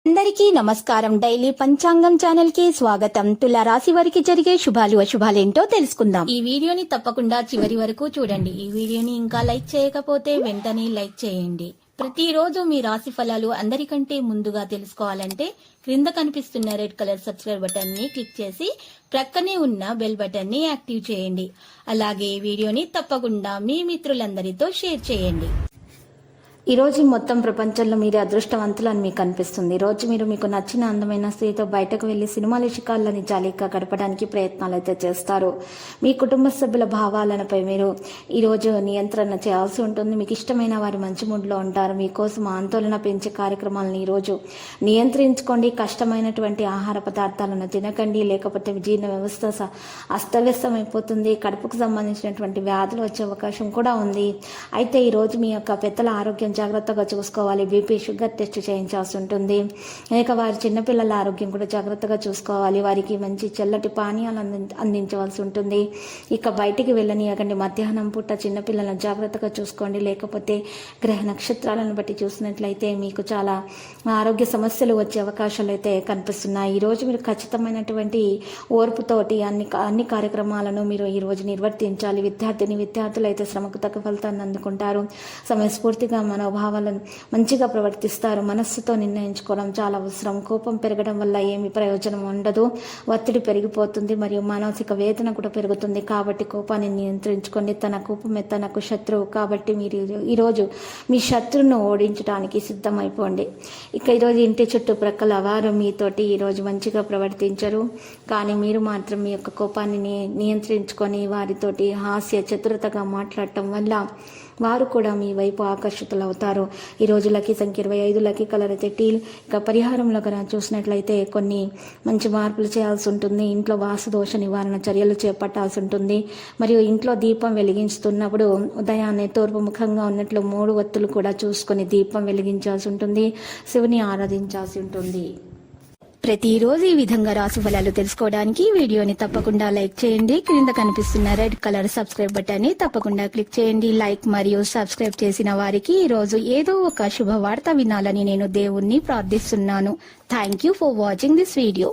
అందరికీ నమస్కారం. డైలీ పంచాంగం ఛానల్ కి స్వాగతం. తుల రాశి వారికి జరిగే శుభాలు అశుభాలేంటో తెలుసుకుందాం. ఈ వీడియోని తప్పకుండా చివరి వరకు చూడండి. ఈ వీడియోని ఇంకా లైక్ చేయకపోతే వెంటనే లైక్ చేయండి. ప్రతిరోజు మీ రాశి ఫలాలు అందరికంటే ముందుగా తెలుసుకోవాలంటే క్రింద కనిపిస్తున్న రెడ్ కలర్ సబ్స్క్రైబ్ బటన్ ని క్లిక్ చేసి ప్రక్కనే ఉన్న బెల్ బటన్ ని యాక్టివ్ చేయండి. అలాగే ఈ వీడియోని తప్పకుండా మీ మిత్రులందరితో షేర్ చేయండి. ఈ రోజు మొత్తం ప్రపంచంలో మీరే అదృష్టవంతులు అని మీకు అనిపిస్తుంది. ఈ రోజు మీరు మీకు నచ్చిన అందమైన స్త్రీతో బయటకు వెళ్లి సినిమాల శిఖాలని జాలీగా గడపడానికి ప్రయత్నాలు అయితే చేస్తారు. మీ కుటుంబ సభ్యుల భావాలపై మీరు ఈ రోజు నియంత్రణ చేయాల్సి ఉంటుంది. మీకు ఇష్టమైన వారి మంచి మూడ్లో ఉంటారు. మీకోసం ఆందోళన పెంచే కార్యక్రమాలను ఈరోజు నియంత్రించుకోండి. కష్టమైనటువంటి ఆహార పదార్థాలను తినకండి, లేకపోతే జీర్ణ వ్యవస్థ అస్తవ్యస్తమైపోతుంది. కడుపుకు సంబంధించినటువంటి వ్యాధులు వచ్చే అవకాశం కూడా ఉంది. అయితే ఈరోజు మీ యొక్క పెద్దల ఆరోగ్యం జాగ్రత్తగా చూసుకోవాలి. బీపీ, షుగర్ టెస్ట్ చేయించాల్సి ఉంటుంది. ఇక వారి చిన్నపిల్లల ఆరోగ్యం కూడా జాగ్రత్తగా చూసుకోవాలి. వారికి మంచి చల్లటి పానీయాలు అందించవలసి ఉంటుంది. ఇక బయటికి వెళ్ళనీయకండి. మధ్యాహ్నం పూట చిన్నపిల్లలను జాగ్రత్తగా చూసుకోండి. లేకపోతే గ్రహ నక్షత్రాలను బట్టి చూసినట్లయితే మీకు చాలా ఆరోగ్య సమస్యలు వచ్చే అవకాశాలు అయితే కనిపిస్తున్నాయి. ఈరోజు మీరు ఖచ్చితమైనటువంటి ఓర్పుతోటి అన్ని కార్యక్రమాలను మీరు ఈరోజు నిర్వర్తించాలి. విద్యార్థులు అయితే శ్రమకు తగ్గ ఫలితాన్ని అందుకుంటారు. సమయస్ఫూర్తిగా మనోభావాలను మంచిగా ప్రవర్తిస్తారు. మనస్సుతో నిర్ణయించుకోవడం చాలా అవసరం. కోపం పెరగడం వల్ల ఏమి ప్రయోజనం ఉండదు. ఒత్తిడి పెరిగిపోతుంది మరియు మానసిక వేదన కూడా పెరుగుతుంది. కాబట్టి కోపాన్ని నియంత్రించుకోండి. తన కోపమే తనకు శత్రువు. కాబట్టి మీరు ఈరోజు మీ శత్రువును ఓడించడానికి సిద్ధమైపోండి. ఇక ఈరోజు ఇంటి చుట్టుప్రక్కల వారు మీతోటి ఈరోజు మంచిగా ప్రవర్తించరు. కానీ మీరు మాత్రం మీ యొక్క కోపాన్ని నియంత్రించుకొని వారితోటి హాస్య చతురతగా మాట్లాడటం వల్ల వారు కూడా మీ వైపు ఆకర్షితులవుతారు. ఈరోజు లక్కీ సంఖ్య 25, లక్కీ కలర్ అయితే టీల్. ఇక పరిహారంలో కనుక చూసినట్లయితే కొన్ని మంచి మార్పులు చేయాల్సి ఉంటుంది. ఇంట్లో వాస్తు దోష నివారణ చర్యలు చేపట్టాల్సి ఉంటుంది. మరియు ఇంట్లో దీపం వెలిగించుతున్నప్పుడు ఉదయాన్నే తూర్పు ముఖంగా ఉన్నట్లు 3 ఒత్తులు కూడా చూసుకొని దీపం వెలిగించాల్సి ఉంటుంది. శివుని ఆరాధించాల్సి ఉంటుంది. ప్రతిరోజు ఈ విధంగా రాశి ఫలాలు తెలుసుకోవడానికి వీడియోని తప్పకుండా లైక్ చేయండి. క్రింద కనిపిస్తున్న రెడ్ కలర్ సబ్స్క్రైబ్ బటన్ ని తప్పకుండా క్లిక్ చేయండి. లైక్ మరియు సబ్స్క్రైబ్ చేసిన వారికి ఈ రోజు ఏదో ఒక శుభవార్త వినాలని నేను దేవుణ్ణి ప్రార్థిస్తున్నాను. Thank you for watching this video.